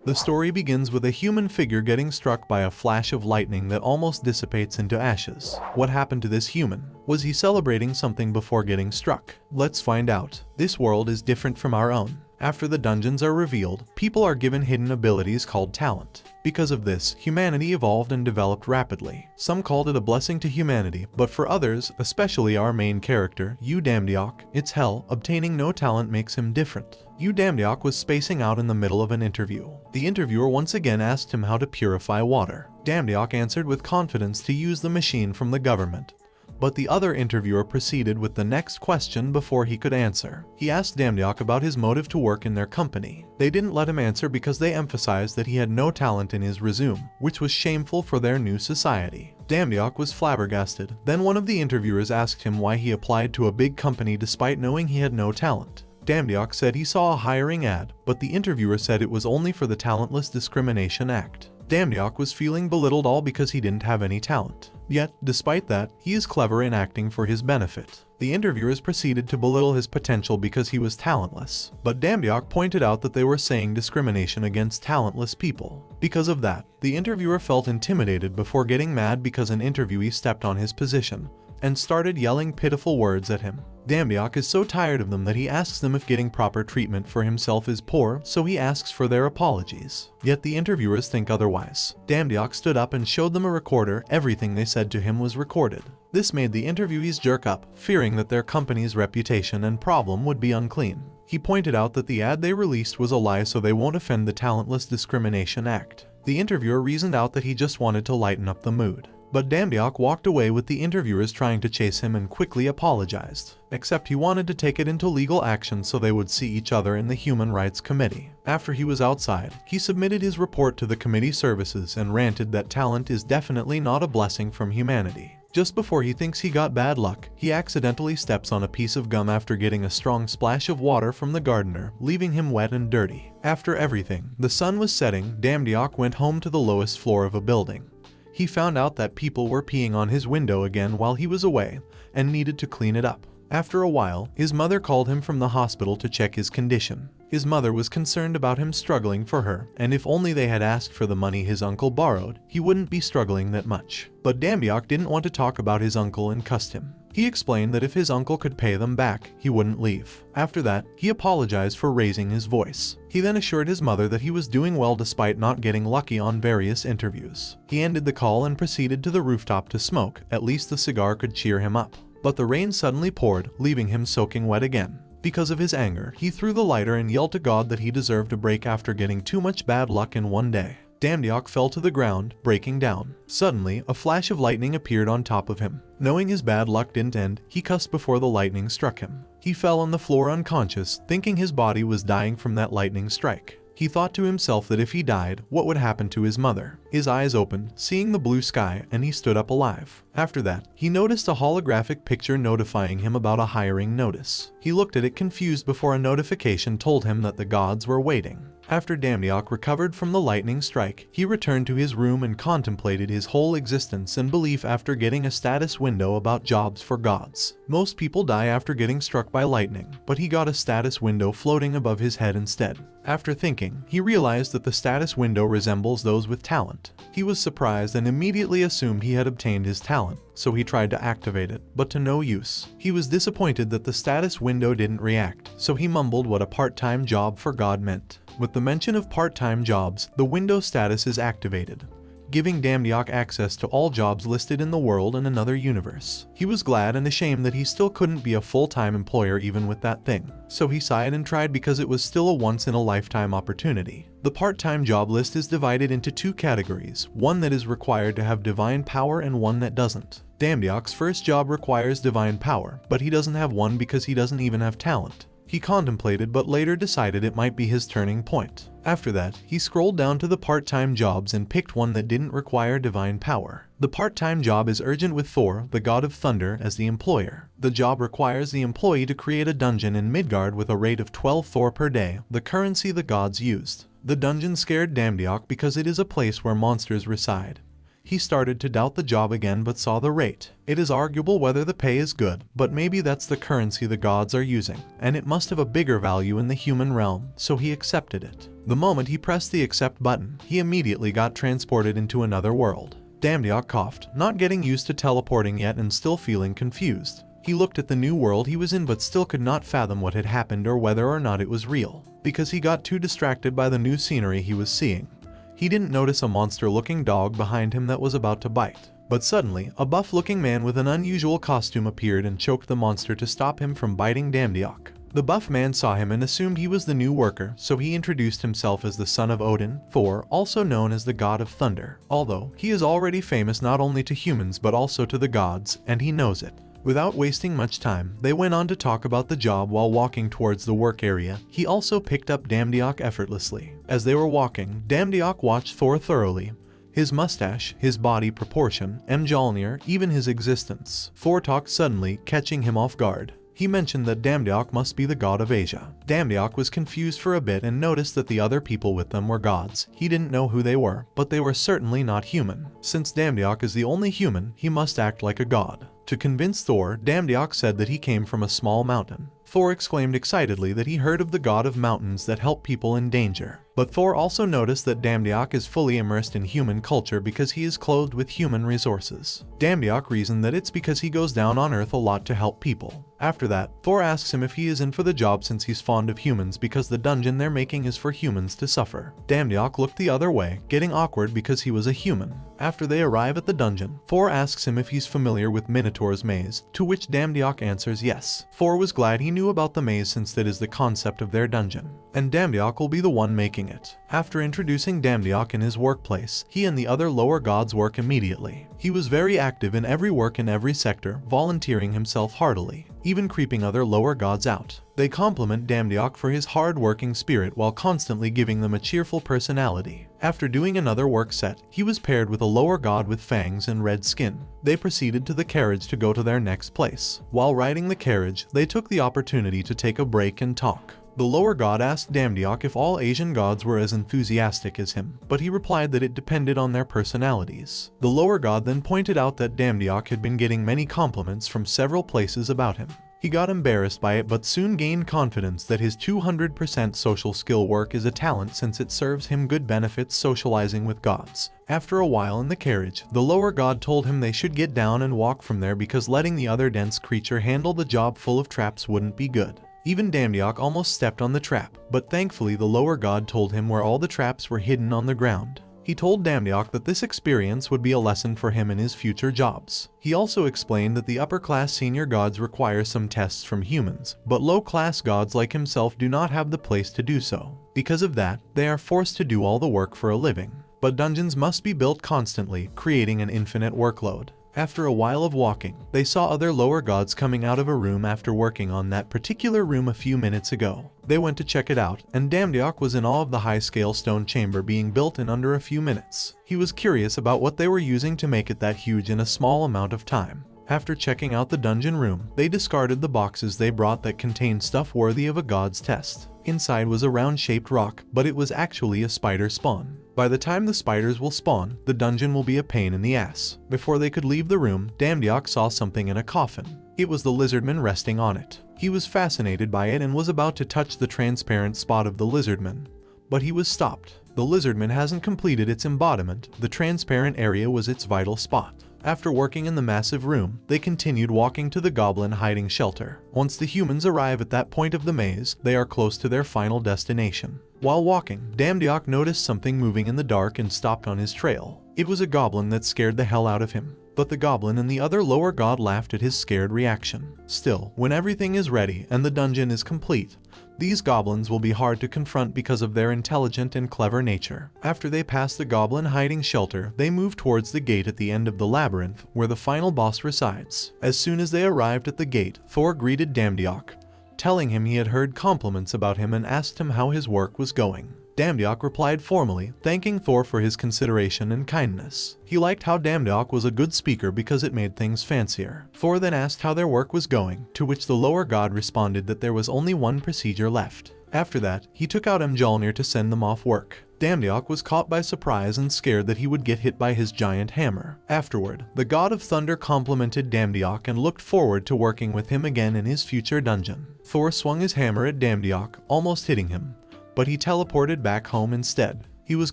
The story begins with a human figure getting struck by a flash of lightning that almost dissipates into ashes. What happened to this human? Was he celebrating something before getting struck? Let's find out. This world is different from our own. After the dungeons are revealed, people are given hidden abilities called talent. Because of this, humanity evolved and developed rapidly. Some called it a blessing to humanity, but for others, especially our main character, Yu Damdeok, it's hell. Obtaining no talent makes him different. Yu Damdeok was spacing out in the middle of an interview. The interviewer once again asked him how to purify water. Damdeok answered with confidence to use the machine from the government. But the other interviewer proceeded with the next question before he could answer. He asked Damdeok about his motive to work in their company. They didn't let him answer because they emphasized that he had no talent in his resume, which was shameful for their new society. Damdeok was flabbergasted. Then one of the interviewers asked him why he applied to a big company despite knowing he had no talent. Damdeok said he saw a hiring ad, but the interviewer said it was only for the Talentless Discrimination Act. Damdeok was feeling belittled all because he didn't have any talent. Yet, despite that, he is clever in acting for his benefit. The interviewers proceeded to belittle his potential because he was talentless, but Damdeok pointed out that they were saying discrimination against talentless people. Because of that, the interviewer felt intimidated before getting mad because an interviewee stepped on his position and started yelling pitiful words at him. Damdeok is so tired of them that he asks them if getting proper treatment for himself is poor, so he asks for their apologies. Yet the interviewers think otherwise. Damdeok stood up and showed them a recorder. Everything they said to him was recorded. This made the interviewees jerk up, fearing that their company's reputation and problem would be unclean. He pointed out that the ad they released was a lie so they won't offend the Talentless Discrimination Act. The interviewer reasoned out that he just wanted to lighten up the mood. But Damdeok walked away with the interviewers trying to chase him and quickly apologized. Except he wanted to take it into legal action so they would see each other in the Human Rights Committee. After he was outside, he submitted his report to the committee services and ranted that talent is definitely not a blessing from humanity. Just before he thinks he got bad luck, he accidentally steps on a piece of gum after getting a strong splash of water from the gardener, leaving him wet and dirty. After everything, the sun was setting. Damdeok went home to the lowest floor of a building. He found out that people were peeing on his window again while he was away and needed to clean it up. After a while, his mother called him from the hospital to check his condition. His mother was concerned about him struggling for her, and if only they had asked for the money his uncle borrowed, he wouldn't be struggling that much. But Damdeok didn't want to talk about his uncle and cussed him. He explained that if his uncle could pay them back, he wouldn't leave. After that, he apologized for raising his voice. He then assured his mother that he was doing well despite not getting lucky on various interviews. He ended the call and proceeded to the rooftop to smoke. At least the cigar could cheer him up. But the rain suddenly poured, leaving him soaking wet again. Because of his anger, he threw the lighter and yelled to God that he deserved a break after getting too much bad luck in one day. Damdeok fell to the ground, breaking down. Suddenly, a flash of lightning appeared on top of him. Knowing his bad luck didn't end, he cussed before the lightning struck him. He fell on the floor unconscious, thinking his body was dying from that lightning strike. He thought to himself that if he died, what would happen to his mother? His eyes opened, seeing the blue sky, and he stood up alive. After that, he noticed a holographic picture notifying him about a hiring notice. He looked at it confused before a notification told him that the gods were waiting. After Damdeok recovered from the lightning strike, he returned to his room and contemplated his whole existence and belief after getting a status window about jobs for gods. Most people die after getting struck by lightning, but he got a status window floating above his head instead. After thinking, he realized that the status window resembles those with talent. He was surprised and immediately assumed he had obtained his talent, so he tried to activate it, but to no use. He was disappointed that the status window didn't react, so he mumbled what a part-time job for God meant. With the mention of part-time jobs, the window status is activated, giving Damdeok access to all jobs listed in the world in another universe. He was glad and ashamed that he still couldn't be a full-time employer even with that thing. So he sighed and tried because it was still a once-in-a-lifetime opportunity. The part-time job list is divided into two categories, one that is required to have divine power and one that doesn't. Damdeok's first job requires divine power, but he doesn't have one because he doesn't even have talent. He contemplated but later decided it might be his turning point. After that, he scrolled down to the part-time jobs and picked one that didn't require divine power. The part-time job is urgent with Thor, the god of thunder, as the employer. The job requires the employee to create a dungeon in Midgard with a rate of 12 Thor per day, the currency the gods used. The dungeon scared Damdeok because it is a place where monsters reside. He started to doubt the job again but saw the rate. It is arguable whether the pay is good, but maybe that's the currency the gods are using, and it must have a bigger value in the human realm, so he accepted it. The moment he pressed the accept button, he immediately got transported into another world. Damdiok coughed, not getting used to teleporting yet and still feeling confused. He looked at the new world he was in but still could not fathom what had happened or whether or not it was real, because he got too distracted by the new scenery he was seeing. He didn't notice a monster-looking dog behind him that was about to bite. But suddenly, a buff-looking man with an unusual costume appeared and choked the monster to stop him from biting Damdiok. The buff man saw him and assumed he was the new worker, so he introduced himself as the son of Odin, Thor, also known as the god of thunder, although he is already famous not only to humans but also to the gods, and he knows it. Without wasting much time, they went on to talk about the job while walking towards the work area. He also picked up Damdiok effortlessly. As they were walking, Damdiok watched Thor thoroughly. His mustache, his body proportion, Mjolnir, even his existence. Thor talked suddenly, catching him off guard. He mentioned that Damdiok must be the god of Asia. Damdiok was confused for a bit and noticed that the other people with them were gods. He didn't know who they were, but they were certainly not human. Since Damdiok is the only human, he must act like a god. To convince Thor, Damdiok said that he came from a small mountain. Thor exclaimed excitedly that he heard of the god of mountains that help people in danger. But Thor also noticed that Damdiok is fully immersed in human culture because he is clothed with human resources. Damdiok reasoned that it's because he goes down on Earth a lot to help people. After that, Thor asks him if he is in for the job since he's fond of humans because the dungeon they're making is for humans to suffer. Damdiok looked the other way, getting awkward because he was a human. After they arrive at the dungeon, Thor asks him if he's familiar with Minotaur's maze, to which Damdiok answers yes. Thor was glad he knew about the maze since that is the concept of their dungeon, and Damdiok will be the one making it. After introducing Damdiok in his workplace, he and the other lower gods work immediately. He was very active in every work in every sector, volunteering himself heartily, even creeping other lower gods out. They compliment Damdiok for his hard-working spirit while constantly giving them a cheerful personality. After doing another work set, he was paired with a lower god with fangs and red skin. They proceeded to the carriage to go to their next place. While riding the carriage, they took the opportunity to take a break and talk. The lower god asked Damdiok if all Asian gods were as enthusiastic as him, but he replied that it depended on their personalities. The lower god then pointed out that Damdiok had been getting many compliments from several places about him. He got embarrassed by it but soon gained confidence that his 200% social skill work is a talent since it serves him good benefits socializing with gods. After a while in the carriage, the lower god told him they should get down and walk from there because letting the other dense creature handle the job full of traps wouldn't be good. Even Damdiok almost stepped on the trap, but thankfully the lower god told him where all the traps were hidden on the ground. He told Damdiok that this experience would be a lesson for him in his future jobs. He also explained that the upper-class senior gods require some tests from humans, but low-class gods like himself do not have the place to do so. Because of that, they are forced to do all the work for a living. But dungeons must be built constantly, creating an infinite workload. After a while of walking, they saw other lower gods coming out of a room after working on that particular room a few minutes ago. They went to check it out, and Damdiok was in awe of the high-scale stone chamber being built in under a few minutes. He was curious about what they were using to make it that huge in a small amount of time. After checking out the dungeon room, they discarded the boxes they brought that contained stuff worthy of a god's test. Inside was a round-shaped rock, but it was actually a spider spawn. By the time the spiders will spawn, the dungeon will be a pain in the ass. Before they could leave the room, Damdiok saw something in a coffin. It was the lizardman resting on it. He was fascinated by it and was about to touch the transparent spot of the lizardman, but he was stopped. The lizardman hasn't completed its embodiment. The transparent area was its vital spot. After working in the massive room, they continued walking to the goblin hiding shelter. Once the humans arrive at that point of the maze, they are close to their final destination. While walking, Damdiok noticed something moving in the dark and stopped on his trail. It was a goblin that scared the hell out of him. But the goblin and the other lower god laughed at his scared reaction. Still, when everything is ready and the dungeon is complete, these goblins will be hard to confront because of their intelligent and clever nature. After they pass the goblin hiding shelter, they move towards the gate at the end of the labyrinth, where the final boss resides. As soon as they arrived at the gate, Thor greeted Damdiok, telling him he had heard compliments about him and asked him how his work was going. Damdiok replied formally, thanking Thor for his consideration and kindness. He liked how Damdiok was a good speaker because it made things fancier. Thor then asked how their work was going, to which the lower god responded that there was only one procedure left. After that, he took out Mjolnir to send them off work. Damdiok was caught by surprise and scared that he would get hit by his giant hammer. Afterward, the god of thunder complimented Damdiok and looked forward to working with him again in his future dungeon. Thor swung his hammer at Damdiok, almost hitting him, but he teleported back home instead. He was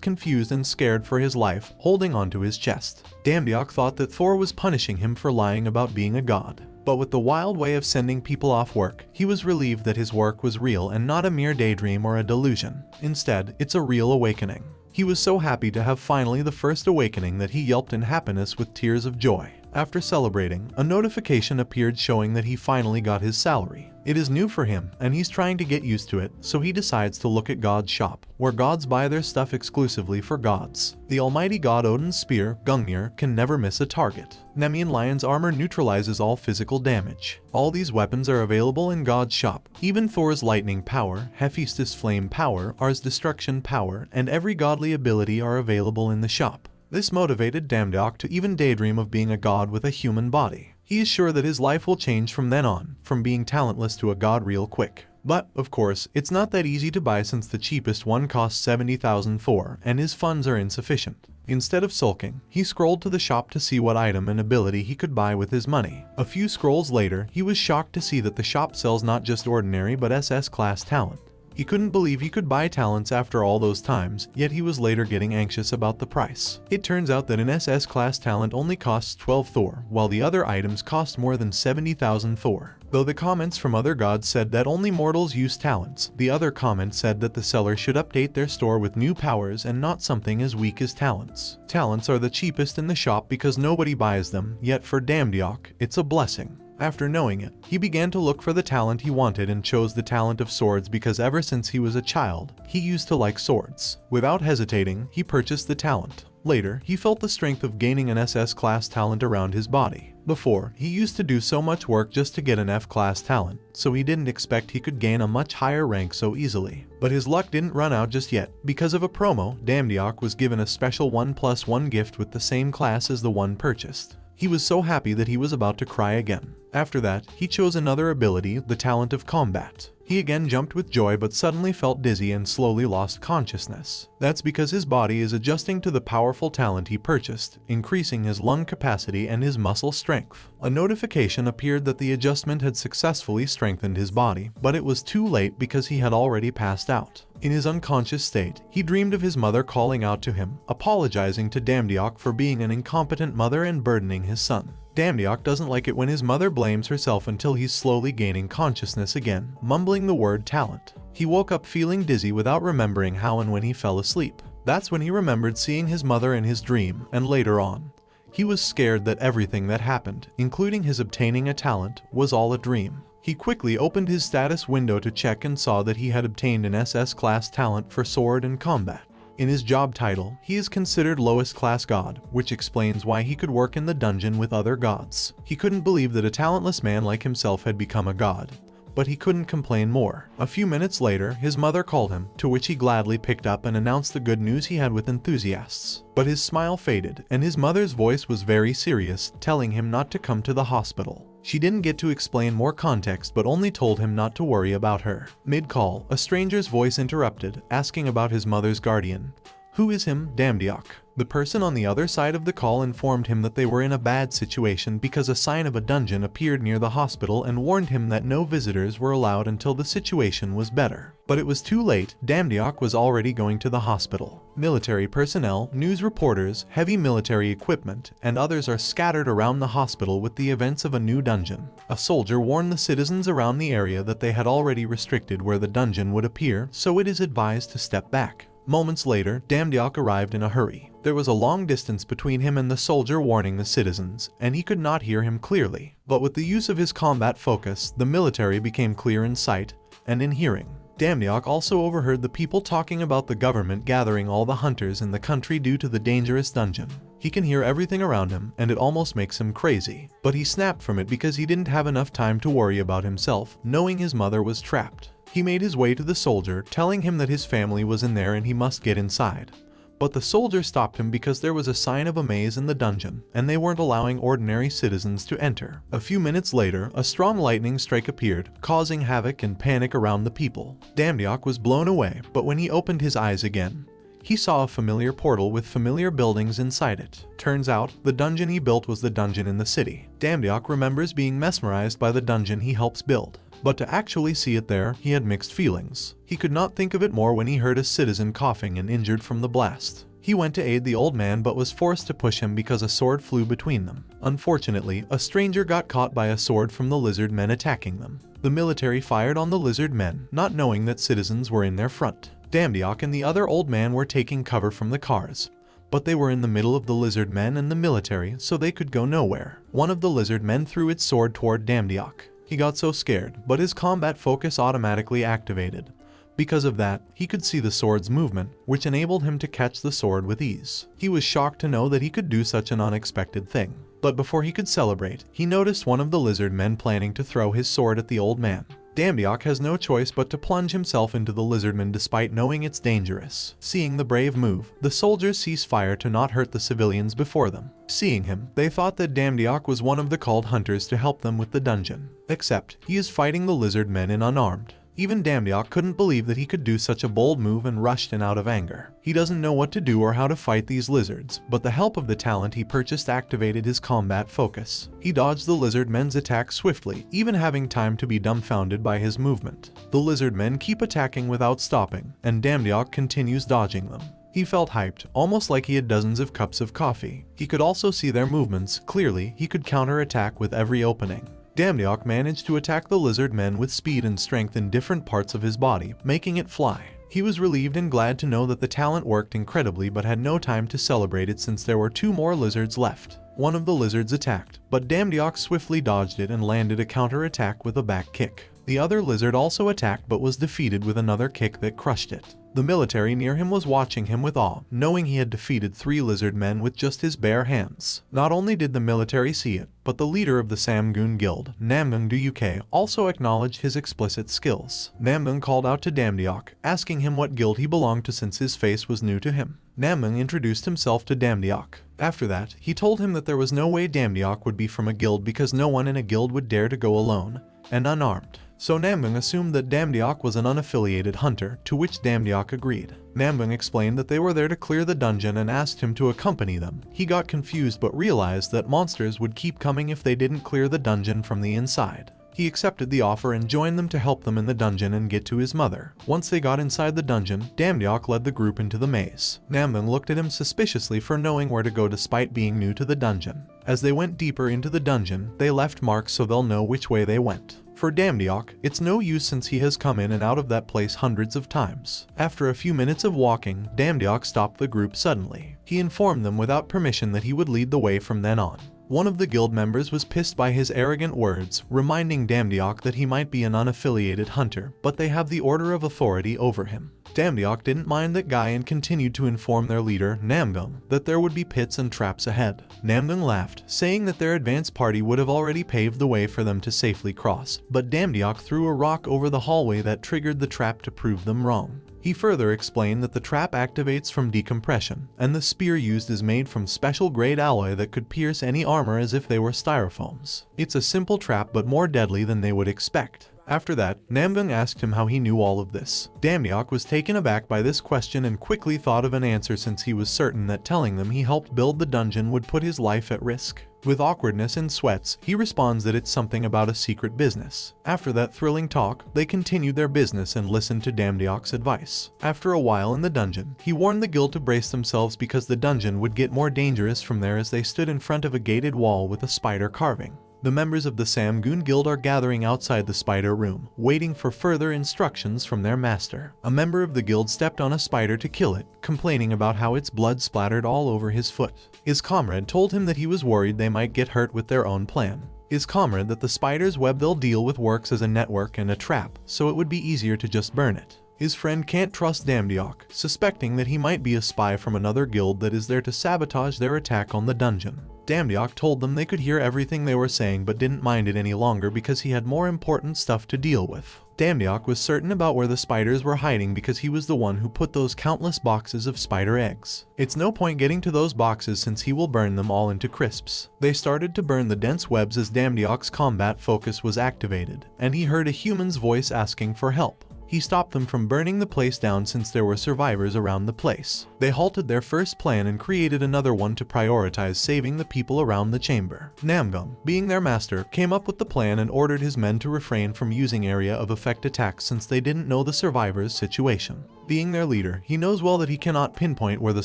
confused and scared for his life, holding onto his chest. Damdiok thought that Thor was punishing him for lying about being a god. But with the wild way of sending people off work, he was relieved that his work was real and not a mere daydream or a delusion. Instead, it's a real awakening. He was so happy to have finally the first awakening that he yelped in happiness with tears of joy. After celebrating, a notification appeared showing that he finally got his salary. It is new for him, and he's trying to get used to it, so he decides to look at God's shop, where gods buy their stuff exclusively for gods. The almighty god Odin's spear, Gungnir, can never miss a target. Nemean Lion's armor neutralizes all physical damage. All these weapons are available in God's shop. Even Thor's lightning power, Hephaestus' flame power, Ar's destruction power, and every godly ability are available in the shop. This motivated Damdiok to even daydream of being a god with a human body. He is sure that his life will change from then on, from being talentless to a god real quick. But, of course, it's not that easy to buy since the cheapest one costs 70,000 Thor, and his funds are insufficient. Instead of sulking, he scrolled to the shop to see what item and ability he could buy with his money. A few scrolls later, he was shocked to see that the shop sells not just ordinary but SS class talent. He couldn't believe he could buy talents after all those times, yet he was later getting anxious about the price. It turns out that an SS class talent only costs 12 Thor, while the other items cost more than 70,000 Thor. Though the comments from other gods said that only mortals use talents, the other comment said that the seller should update their store with new powers and not something as weak as talents. Talents are the cheapest in the shop because nobody buys them, yet for Damdiok, it's a blessing. After knowing it, he began to look for the talent he wanted and chose the talent of swords because ever since he was a child, he used to like swords. Without hesitating, he purchased the talent. Later, he felt the strength of gaining an SS class talent around his body. Before, he used to do so much work just to get an F class talent, so he didn't expect he could gain a much higher rank so easily. But his luck didn't run out just yet. Because of a promo, Damdiok was given a special 1+1 gift with the same class as the one purchased. He was so happy that he was about to cry again. After that, he chose another ability, the talent of combat. He again jumped with joy but suddenly felt dizzy and slowly lost consciousness. That's because his body is adjusting to the powerful talent he purchased, increasing his lung capacity and his muscle strength. A notification appeared that the adjustment had successfully strengthened his body, but it was too late because he had already passed out. In his unconscious state, he dreamed of his mother calling out to him, apologizing to Damdiok for being an incompetent mother and burdening his son. Damdiok doesn't like it when his mother blames herself until he's slowly gaining consciousness again, mumbling the word talent. He woke up feeling dizzy without remembering how and when he fell asleep. That's when he remembered seeing his mother in his dream, and later on. He was scared that everything that happened, including his obtaining a talent, was all a dream. He quickly opened his status window to check and saw that he had obtained an SS class talent for sword and combat. In his job title, he is considered lowest class god, which explains why he could work in the dungeon with other gods. He couldn't believe that a talentless man like himself had become a god, but he couldn't complain more. A few minutes later, his mother called him, to which he gladly picked up and announced the good news he had with enthusiasts. But his smile faded, and his mother's voice was very serious, telling him not to come to the hospital. She didn't get to explain more context but only told him not to worry about her. Mid-call, a stranger's voice interrupted, asking about his mother's guardian. Who is him? Damdiok. The person on the other side of the call informed him that they were in a bad situation because a sign of a dungeon appeared near the hospital and warned him that no visitors were allowed until the situation was better. But it was too late. Damdiok was already going to the hospital. Military personnel, news reporters, heavy military equipment, and others are scattered around the hospital with the events of a new dungeon. A soldier warned the citizens around the area that they had already restricted where the dungeon would appear, so it is advised to step back. Moments later, Damdiok arrived in a hurry. There was a long distance between him and the soldier warning the citizens, and he could not hear him clearly. But with the use of his combat focus, the military became clear in sight and in hearing. Damdiok also overheard the people talking about the government gathering all the hunters in the country due to the dangerous dungeon. He can hear everything around him, and it almost makes him crazy. But he snapped from it because he didn't have enough time to worry about himself, knowing his mother was trapped. He made his way to the soldier, telling him that his family was in there and he must get inside. But the soldier stopped him because there was a sign of a maze in the dungeon, and they weren't allowing ordinary citizens to enter. A few minutes later, a strong lightning strike appeared, causing havoc and panic around the people. Damdiok was blown away, but when he opened his eyes again, he saw a familiar portal with familiar buildings inside it. Turns out, the dungeon he built was the dungeon in the city. Damdiok remembers being mesmerized by the dungeon he helps build. But to actually see it there, he had mixed feelings. He could not think of it more when he heard a citizen coughing and injured from the blast. He went to aid the old man but was forced to push him because a sword flew between them. Unfortunately, a stranger got caught by a sword from the lizard men attacking them. The military fired on the lizard men, not knowing that citizens were in their front. Damdiok and the other old man were taking cover from the cars, but they were in the middle of the lizard men and the military, so they could go nowhere. One of the lizard men threw its sword toward Damdiok. He got so scared, but his combat focus automatically activated. Because of that, he could see the sword's movement, which enabled him to catch the sword with ease. He was shocked to know that he could do such an unexpected thing. But before he could celebrate, he noticed one of the lizard men planning to throw his sword at the old man. Damdiok has no choice but to plunge himself into the lizardman despite knowing it's dangerous. Seeing the brave move, the soldiers cease fire to not hurt the civilians before them. Seeing him, they thought that Damdiok was one of the called hunters to help them with the dungeon. Except, he is fighting the lizard men in unarmed. Even Damdiok couldn't believe that he could do such a bold move and rushed in out of anger. He doesn't know what to do or how to fight these lizards, but the help of the talent he purchased activated his combat focus. He dodged the lizard men's attack swiftly, even having time to be dumbfounded by his movement. The lizard men keep attacking without stopping, and Damdiok continues dodging them. He felt hyped, almost like he had dozens of cups of coffee. He could also see their movements. Clearly, he could counterattack with every opening. Damdiok managed to attack the lizard men with speed and strength in different parts of his body, making it fly. He was relieved and glad to know that the talent worked incredibly but had no time to celebrate it since there were 2 more lizards left. One of the lizards attacked, but Damdiok swiftly dodged it and landed a counterattack with a back kick. The other lizard also attacked but was defeated with another kick that crushed it. The military near him was watching him with awe, knowing he had defeated 3 lizard men with just his bare hands. Not only did the military see it, but the leader of the Samgun Guild, Namgung Duk, also acknowledged his explicit skills. Namgung called out to Damdiok, asking him what guild he belonged to since his face was new to him. Namgung introduced himself to Damdiok. After that, he told him that there was no way Damdiok would be from a guild because no one in a guild would dare to go alone and unarmed. So Namgung assumed that Damdiok was an unaffiliated hunter, to which Damdiok agreed. Namgung explained that they were there to clear the dungeon and asked him to accompany them. He got confused but realized that monsters would keep coming if they didn't clear the dungeon from the inside. He accepted the offer and joined them to help them in the dungeon and get to his mother. Once they got inside the dungeon, Damdiok led the group into the maze. Namgung looked at him suspiciously for knowing where to go despite being new to the dungeon. As they went deeper into the dungeon, they left marks so they'll know which way they went. For Damdiok, it's no use since he has come in and out of that place hundreds of times. After a few minutes of walking, Damdiok stopped the group suddenly. He informed them without permission that he would lead the way from then on. One of the guild members was pissed by his arrogant words, reminding Damdiok that he might be an unaffiliated hunter, but they have the order of authority over him. Damdiok didn't mind that guy and continued to inform their leader, Namgung, that there would be pits and traps ahead. Namgung laughed, saying that their advance party would have already paved the way for them to safely cross, but Damdiok threw a rock over the hallway that triggered the trap to prove them wrong. He further explained that the trap activates from decompression, and the spear used is made from special grade alloy that could pierce any armor as if they were styrofoams. It's a simple trap but more deadly than they would expect. After that, Namgung asked him how he knew all of this. Damdiok was taken aback by this question and quickly thought of an answer since he was certain that telling them he helped build the dungeon would put his life at risk. With awkwardness and sweats, he responds that it's something about a secret business. After that thrilling talk, they continued their business and listened to Damdiok's advice. After a while in the dungeon, he warned the guild to brace themselves because the dungeon would get more dangerous from there as they stood in front of a gated wall with a spider carving. The members of the Samgun Guild are gathering outside the spider room, waiting for further instructions from their master. A member of the guild stepped on a spider to kill it, complaining about how its blood splattered all over his foot. His comrade told him that he was worried they might get hurt with their own plan. His comrade that the spider's web they'll deal with works as a network and a trap, so it would be easier to just burn it. His friend can't trust Damdiok, suspecting that he might be a spy from another guild that is there to sabotage their attack on the dungeon. Damdiok told them they could hear everything they were saying but didn't mind it any longer because he had more important stuff to deal with. Damdiok was certain about where the spiders were hiding because he was the one who put those countless boxes of spider eggs. It's no point getting to those boxes since he will burn them all into crisps. They started to burn the dense webs as Damdiok's combat focus was activated, and he heard a human's voice asking for help. He stopped them from burning the place down since there were survivors around the place. They halted their first plan and created another one to prioritize saving the people around the chamber. Namgung, being their master, came up with the plan and ordered his men to refrain from using area of effect attacks since they didn't know the survivors' situation. Being their leader, he knows well that he cannot pinpoint where the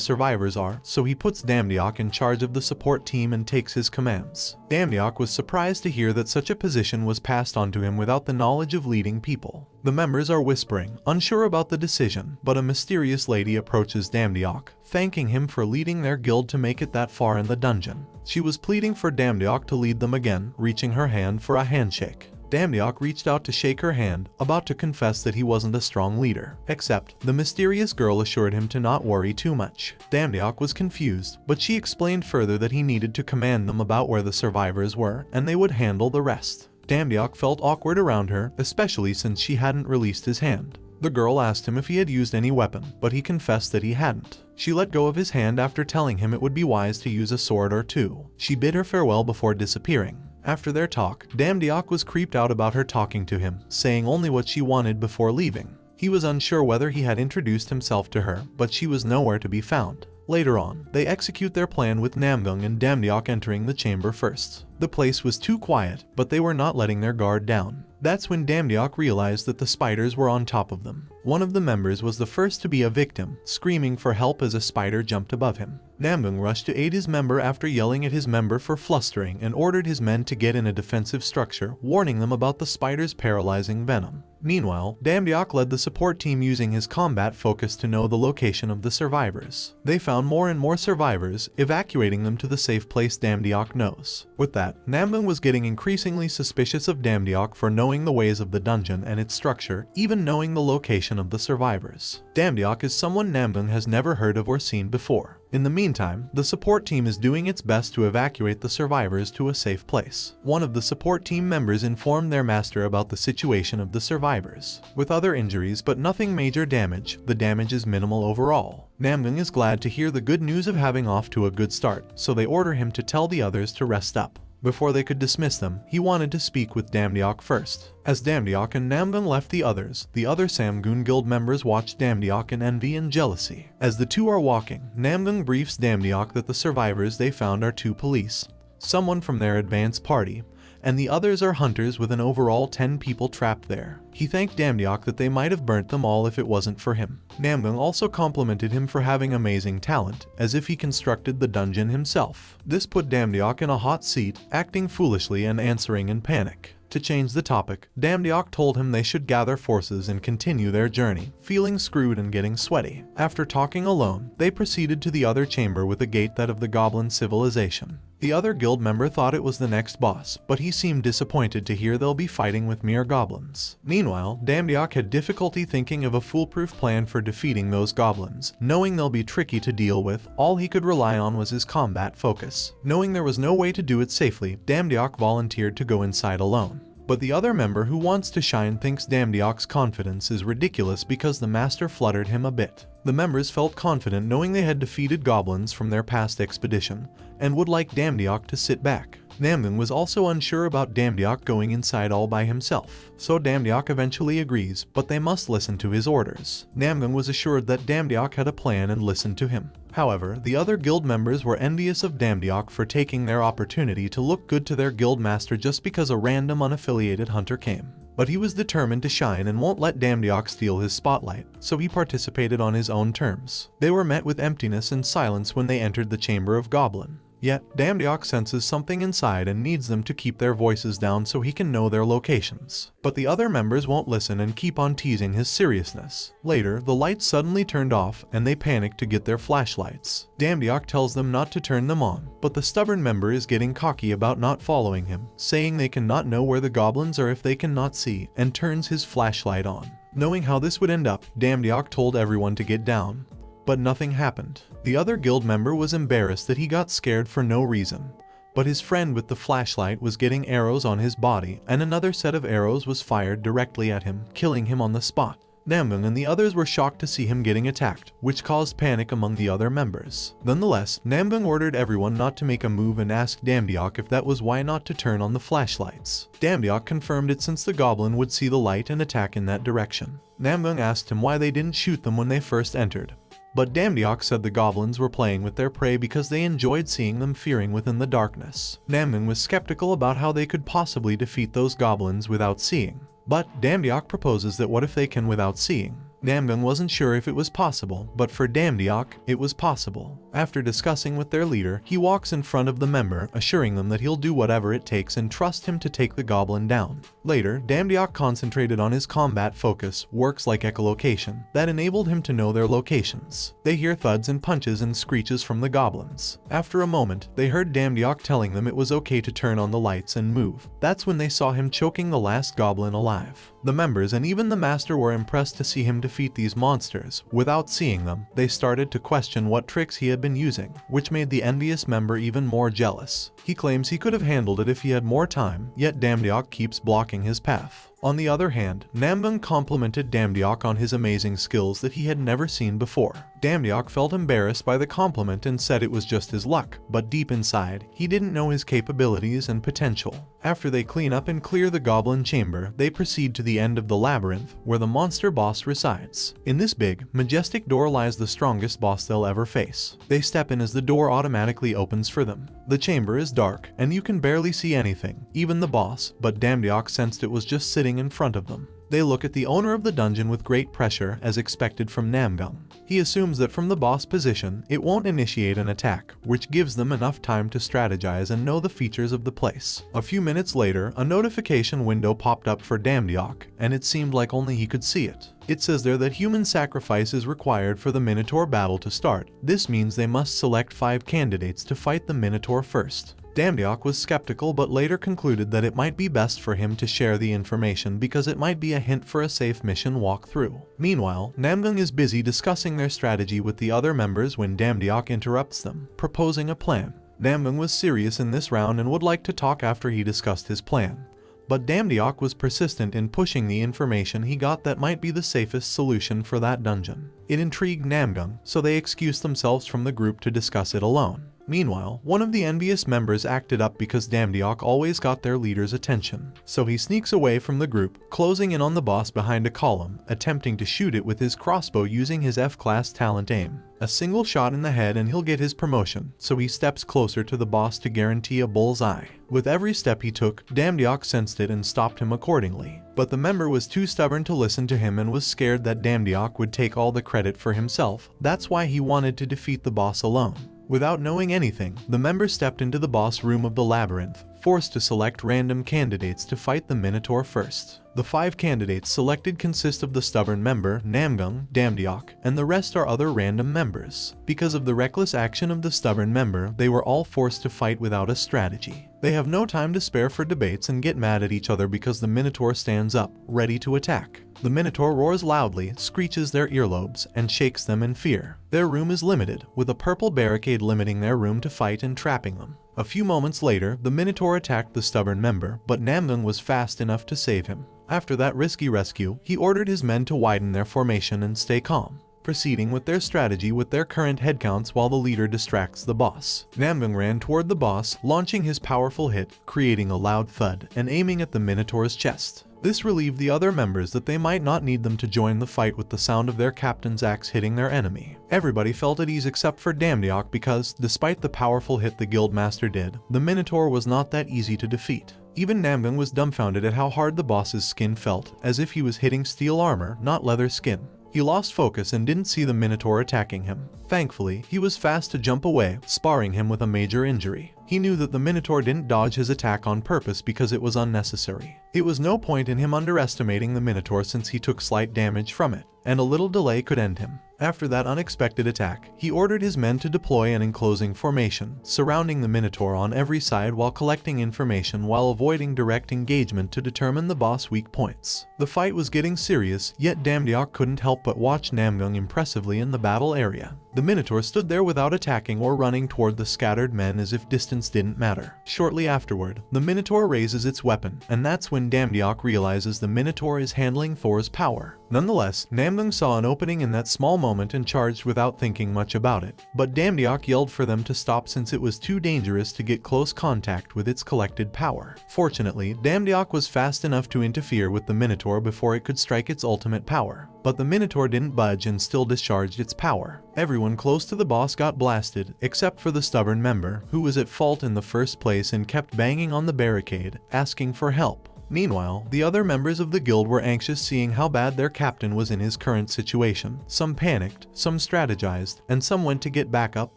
survivors are, so he puts Damdiok in charge of the support team and takes his commands. Damdiok was surprised to hear that such a position was passed on to him without the knowledge of leading people. The members are whispering, unsure about the decision, but a mysterious lady approaches Damdiok, thanking him for leading their guild to make it that far in the dungeon. She was pleading for Damdiok to lead them again, reaching her hand for a handshake. Damdiok reached out to shake her hand, about to confess that he wasn't a strong leader. Except, the mysterious girl assured him to not worry too much. Damdiok was confused, but she explained further that he needed to command them about where the survivors were, and they would handle the rest. Damdiok felt awkward around her, especially since she hadn't released his hand. The girl asked him if he had used any weapon, but he confessed that he hadn't. She let go of his hand after telling him it would be wise to use a sword or two. She bid her farewell before disappearing. After their talk, Damdiok was creeped out about her talking to him, saying only what she wanted before leaving. He was unsure whether he had introduced himself to her, but she was nowhere to be found. Later on, they execute their plan with Namgung and Damdiok entering the chamber first. The place was too quiet, but they were not letting their guard down. That's when Damdiok realized that the spiders were on top of them. One of the members was the first to be a victim, screaming for help as a spider jumped above him. Namgung rushed to aid his member after yelling at his member for flustering and ordered his men to get in a defensive structure, warning them about the spider's paralyzing venom. Meanwhile, Damdiok led the support team using his combat focus to know the location of the survivors. They found more and more survivors, evacuating them to the safe place Damdiok knows. With that, Namgung was getting increasingly suspicious of Damdiok for knowing the ways of the dungeon and its structure, even knowing the location of the survivors. Damdiok is someone Namgung has never heard of or seen before. In the meantime, the support team is doing its best to evacuate the survivors to a safe place. One of the support team members informed their master about the situation of the survivors. With other injuries but nothing major damage, the damage is minimal overall. Namgung is glad to hear the good news of having off to a good start, so they order him to tell the others to rest up. Before they could dismiss them, he wanted to speak with Damdiok first. As Damdiok and Namgung left the other Samgun guild members watched Damdiok in envy and jealousy. As the two are walking, Namgung briefs Damdiok that the survivors they found are 2 police, someone from their advance party, and the others are hunters with an overall 10 people trapped there. He thanked Damdiok that they might have burnt them all if it wasn't for him. Namgung also complimented him for having amazing talent, as if he constructed the dungeon himself. This put Damdiok in a hot seat, acting foolishly and answering in panic. To change the topic, Damdiok told him they should gather forces and continue their journey, feeling screwed and getting sweaty. After talking alone, they proceeded to the other chamber with a gate that of the goblin civilization. The other guild member thought it was the next boss, but he seemed disappointed to hear they'll be fighting with mere goblins. Meanwhile, Damdiok had difficulty thinking of a foolproof plan for defeating those goblins. Knowing they'll be tricky to deal with, all he could rely on was his combat focus. Knowing there was no way to do it safely, Damdiok volunteered to go inside alone. But the other member who wants to shine thinks Damdiok's confidence is ridiculous because the master fluttered him a bit. The members felt confident knowing they had defeated goblins from their past expedition, and would like Damdiok to sit back. Namgung was also unsure about Damdiok going inside all by himself, so Damdiok eventually agrees, but they must listen to his orders. Namgung was assured that Damdiok had a plan and listened to him. However, the other guild members were envious of Damdiok for taking their opportunity to look good to their guild master just because a random unaffiliated hunter came. But he was determined to shine and won't let Damdiok steal his spotlight, so he participated on his own terms. They were met with emptiness and silence when they entered the Chamber of Goblin. Yet, Damdiok senses something inside and needs them to keep their voices down so he can know their locations. But the other members won't listen and keep on teasing his seriousness. Later, the lights suddenly turned off and they panic to get their flashlights. Damdiok tells them not to turn them on, but the stubborn member is getting cocky about not following him, saying they cannot know where the goblins are if they cannot see, and turns his flashlight on. Knowing how this would end up, Damdiok told everyone to get down. But nothing happened. The other guild member was embarrassed that he got scared for no reason. but his friend with the flashlight was getting arrows on his body, and another set of arrows was fired directly at him, killing him on the spot. Namgung and the others were shocked to see him getting attacked, which caused panic among the other members. Nonetheless, Namgung ordered everyone not to make a move and asked Damdiok if that was why not to turn on the flashlights. Damdiok confirmed it since the goblin would see the light and attack in that direction. Namgung asked him why they didn't shoot them when they first entered. But Damdiok said the goblins were playing with their prey because they enjoyed seeing them fearing within the darkness. Namgung was skeptical about how they could possibly defeat those goblins without seeing. But Damdiok proposes that what if they can without seeing? Namgung wasn't sure if it was possible, but for Damdiok, it was possible. After discussing with their leader, he walks in front of the member, assuring them that he'll do whatever it takes and trust him to take the goblin down. Later, Damdiok concentrated on his combat focus, works like echolocation, that enabled him to know their locations. They hear thuds and punches and screeches from the goblins. After a moment, they heard Damdiok telling them it was okay to turn on the lights and move. That's when they saw him choking the last goblin alive. The members and even the master were impressed to see him defeat these monsters. Without seeing them, they started to question what tricks he had been using, which made the envious member even more jealous. He claims he could have handled it if he had more time, yet Damdiok keeps blocking his path. On the other hand, Namgung complimented Damdiok on his amazing skills that he had never seen before. Damdiok felt embarrassed by the compliment and said it was just his luck, but deep inside, he didn't know his capabilities and potential. After they clean up and clear the goblin chamber, they proceed to the end of the labyrinth, where the monster boss resides. In this big, majestic door lies the strongest boss they'll ever face. They step in as the door automatically opens for them. The chamber is dark, and you can barely see anything, even the boss, but Damdiok sensed it was just sitting in front of them. They look at the owner of the dungeon with great pressure, as expected from Namgung. He assumes that from the boss position, it won't initiate an attack, which gives them enough time to strategize and know the features of the place. A few minutes later, a notification window popped up for Damdiok, and it seemed like only he could see it. It says there that human sacrifice is required for the Minotaur battle to start. This means they must select 5 candidates to fight the Minotaur first. Damdiok was skeptical but later concluded that it might be best for him to share the information because it might be a hint for a safe mission walkthrough. Meanwhile, Namgung is busy discussing their strategy with the other members when Damdiok interrupts them, proposing a plan. Namgung was serious in this round and would like to talk after he discussed his plan. But Damdiok was persistent in pushing the information he got that might be the safest solution for that dungeon. It intrigued Namgung, so they excused themselves from the group to discuss it alone. Meanwhile, one of the envious members acted up because Damdiok always got their leader's attention. So he sneaks away from the group, closing in on the boss behind a column, attempting to shoot it with his crossbow using his F-class talent aim. A single shot in the head and he'll get his promotion, so he steps closer to the boss to guarantee a bullseye. With every step he took, Damdiok sensed it and stopped him accordingly. But the member was too stubborn to listen to him and was scared that Damdiok would take all the credit for himself. That's why he wanted to defeat the boss alone. Without knowing anything, the member stepped into the boss room of the labyrinth, forced to select random candidates to fight the Minotaur first. The 5 candidates selected consist of the stubborn member, Namgung, Damdiok, and the rest are other random members. Because of the reckless action of the stubborn member, they were all forced to fight without a strategy. They have no time to spare for debates and get mad at each other because the Minotaur stands up, ready to attack. The Minotaur roars loudly, screeches their earlobes, and shakes them in fear. Their room is limited, with a purple barricade limiting their room to fight and trapping them. A few moments later, the Minotaur attacked the stubborn member, but Namgung was fast enough to save him. After that risky rescue, he ordered his men to widen their formation and stay calm, proceeding with their strategy with their current headcounts while the leader distracts the boss. Namgung ran toward the boss, launching his powerful hit, creating a loud thud, and aiming at the Minotaur's chest. This relieved the other members that they might not need them to join the fight with the sound of their captain's axe hitting their enemy. Everybody felt at ease except for Damdiok because, despite the powerful hit the guildmaster did, the Minotaur was not that easy to defeat. Even Namgung was dumbfounded at how hard the boss's skin felt, as if he was hitting steel armor, not leather skin. He lost focus and didn't see the Minotaur attacking him. Thankfully, he was fast to jump away, sparring him with a major injury. He knew that the Minotaur didn't dodge his attack on purpose because it was unnecessary. It was no point in him underestimating the Minotaur since he took slight damage from it, and a little delay could end him. After that unexpected attack, he ordered his men to deploy an enclosing formation, surrounding the Minotaur on every side while collecting information while avoiding direct engagement to determine the boss' weak points. The fight was getting serious, yet Damdiok couldn't help but watch Namgung impressively in the battle area. The Minotaur stood there without attacking or running toward the scattered men as if distance didn't matter. Shortly afterward, the Minotaur raises its weapon, and that's when Damdiok realizes the Minotaur is handling Thor's power. Nonetheless, Namgung saw an opening in that small moment and charged without thinking much about it. But Damdiok yelled for them to stop since it was too dangerous to get close contact with its collected power. Fortunately, Damdiok was fast enough to interfere with the Minotaur before it could strike its ultimate power. But the Minotaur didn't budge and still discharged its power. Everyone close to the boss got blasted, except for the stubborn member, who was at fault in the first place and kept banging on the barricade, asking for help. Meanwhile, the other members of the guild were anxious seeing how bad their captain was in his current situation. Some panicked, some strategized, and some went to get back up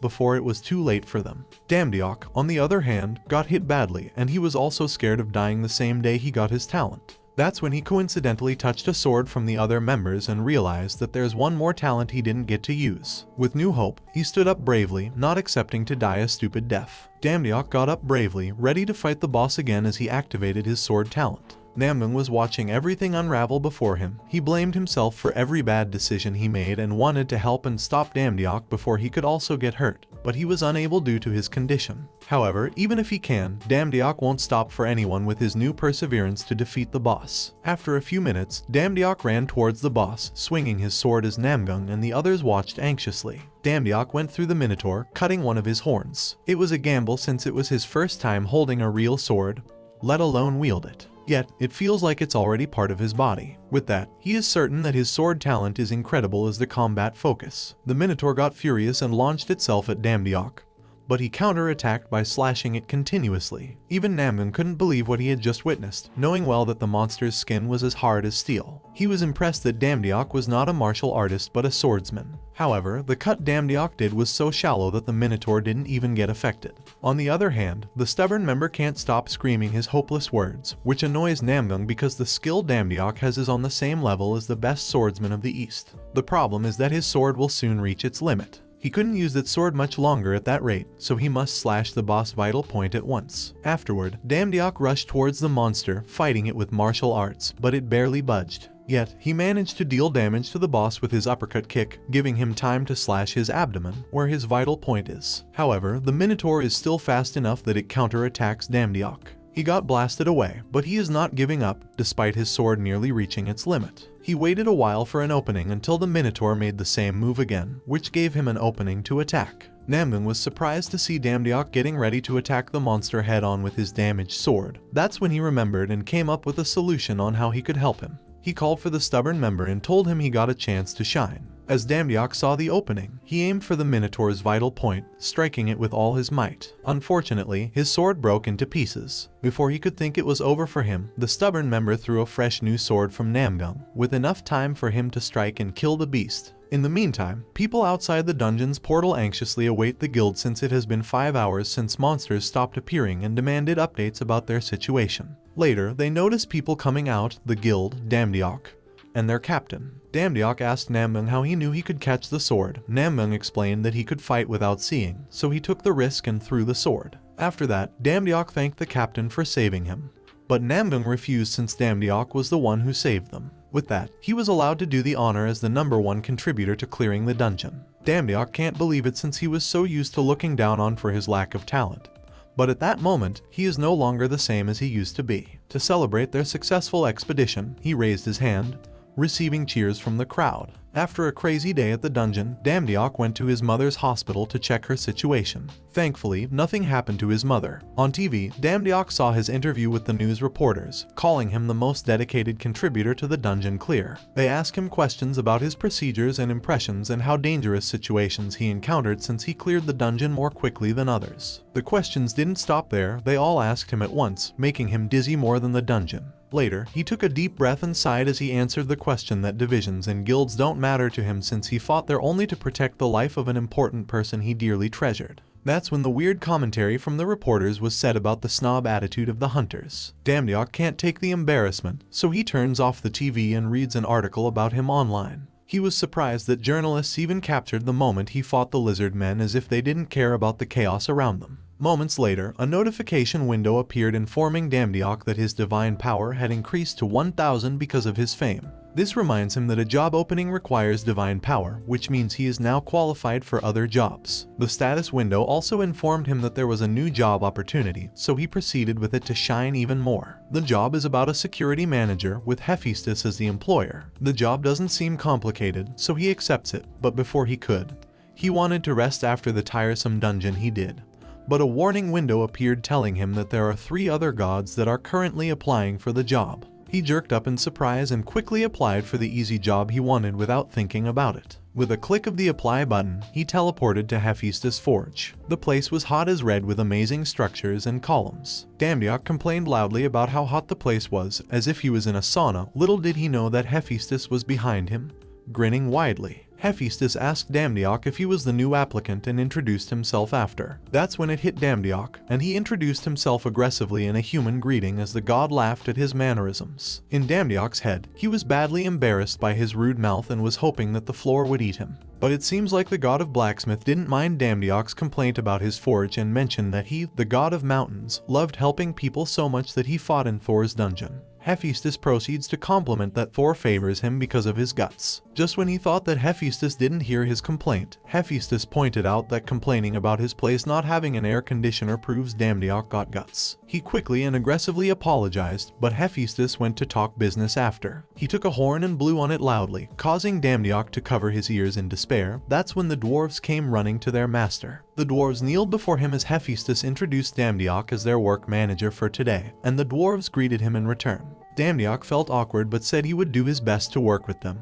before it was too late for them. Damdiok, on the other hand, got hit badly, and he was also scared of dying the same day he got his talent. That's when he coincidentally touched a sword from the other members and realized that there's one more talent he didn't get to use. With new hope, he stood up bravely, not accepting to die a stupid death. Damdiok got up bravely, ready to fight the boss again as he activated his sword talent. Namgung was watching everything unravel before him. He blamed himself for every bad decision he made and wanted to help and stop Damdiok before he could also get hurt, but he was unable due to his condition. However, even if he can, Damdiok won't stop for anyone with his new perseverance to defeat the boss. After a few minutes, Damdiok ran towards the boss, swinging his sword as Namgung and the others watched anxiously. Damdiok went through the Minotaur, cutting one of his horns. It was a gamble since it was his first time holding a real sword, let alone wield it. Yet, it feels like it's already part of his body. With that, he is certain that his sword talent is incredible as the combat focus. The Minotaur got furious and launched itself at Damdiok, but he counter-attacked by slashing it continuously. Even Namgung couldn't believe what he had just witnessed, knowing well that the monster's skin was as hard as steel. He was impressed that Damdiok was not a martial artist but a swordsman. However, the cut Damdiok did was so shallow that the Minotaur didn't even get affected. On the other hand, the stubborn member can't stop screaming his hopeless words, which annoys Namgung because the skill Damdiok has is on the same level as the best swordsman of the East. The problem is that his sword will soon reach its limit. He couldn't use that sword much longer at that rate, so he must slash the boss vital point at once. Afterward, Damdiok rushed towards the monster, fighting it with martial arts, but it barely budged. Yet, he managed to deal damage to the boss with his uppercut kick, giving him time to slash his abdomen, where his vital point is. However, the Minotaur is still fast enough that it counterattacks Damdiok. He got blasted away, but he is not giving up, despite his sword nearly reaching its limit. He waited a while for an opening until the Minotaur made the same move again, which gave him an opening to attack. Namgung was surprised to see Damdiok getting ready to attack the monster head-on with his damaged sword. That's when he remembered and came up with a solution on how he could help him. He called for the stubborn member and told him he got a chance to shine. As Damdiok saw the opening, he aimed for the Minotaur's vital point, striking it with all his might. Unfortunately, his sword broke into pieces. Before he could think it was over for him, the stubborn member threw a fresh new sword from Namgung, with enough time for him to strike and kill the beast. In the meantime, people outside the dungeon's portal anxiously await the guild since it has been 5 hours since monsters stopped appearing and demanded updates about their situation. Later, they notice people coming out, the guild, Damdiok, and their captain. Damdiok asked Namgung how he knew he could catch the sword. Namgung explained that he could fight without seeing, so he took the risk and threw the sword. After that, Damdiok thanked the captain for saving him. But Namgung refused since Damdiok was the one who saved them. With that, he was allowed to do the honor as the #1 contributor to clearing the dungeon. Damdiok can't believe it since he was so used to looking down on for his lack of talent. But at that moment, he is no longer the same as he used to be. To celebrate their successful expedition, he raised his hand, receiving cheers from the crowd. After a crazy day at the dungeon, Damdiok went to his mother's hospital to check her situation. Thankfully, nothing happened to his mother. On TV, Damdiok saw his interview with the news reporters, calling him the most dedicated contributor to the dungeon clear. They asked him questions about his procedures and impressions and how dangerous situations he encountered since he cleared the dungeon more quickly than others. The questions didn't stop there, they all asked him at once, making him dizzy more than the dungeon. Later, he took a deep breath and sighed as he answered the question that divisions and guilds don't matter to him since he fought there only to protect the life of an important person he dearly treasured. That's when the weird commentary from the reporters was said about the snob attitude of the hunters. Damdiok can't take the embarrassment, so he turns off the TV and reads an article about him online. He was surprised that journalists even captured the moment he fought the lizard men as if they didn't care about the chaos around them. Moments later, a notification window appeared informing Damdiok that his divine power had increased to 1,000 because of his fame. This reminds him that a job opening requires divine power, which means he is now qualified for other jobs. The status window also informed him that there was a new job opportunity, so he proceeded with it to shine even more. The job is about a security manager with Hephaestus as the employer. The job doesn't seem complicated, so he accepts it, but before he could, he wanted to rest after the tiresome dungeon he did. But a warning window appeared telling him that there are 3 other gods that are currently applying for the job. He jerked up in surprise and quickly applied for the easy job he wanted without thinking about it. With a click of the apply button, he teleported to Hephaestus' forge. The place was hot as red with amazing structures and columns. Damdiok complained loudly about how hot the place was, as if he was in a sauna. Little did he know that Hephaestus was behind him, grinning widely. Hephaestus asked Damdiok if he was the new applicant and introduced himself after. That's when it hit Damdiok, and he introduced himself aggressively in a human greeting as the god laughed at his mannerisms. In Damdiok's head, he was badly embarrassed by his rude mouth and was hoping that the floor would eat him. But it seems like the god of blacksmith didn't mind Damdiok's complaint about his forge and mentioned that he, the god of mountains, loved helping people so much that he fought in Thor's dungeon. Hephaestus proceeds to compliment that Thor favors him because of his guts. Just when he thought that Hephaestus didn't hear his complaint, Hephaestus pointed out that complaining about his place not having an air conditioner proves Damdiok got guts. He quickly and aggressively apologized, but Hephaestus went to talk business after. He took a horn and blew on it loudly, causing Damdiok to cover his ears in despair. That's when the dwarves came running to their master. The dwarves kneeled before him as Hephaestus introduced Damdiok as their work manager for today, and the dwarves greeted him in return. Damdiok felt awkward but said he would do his best to work with them.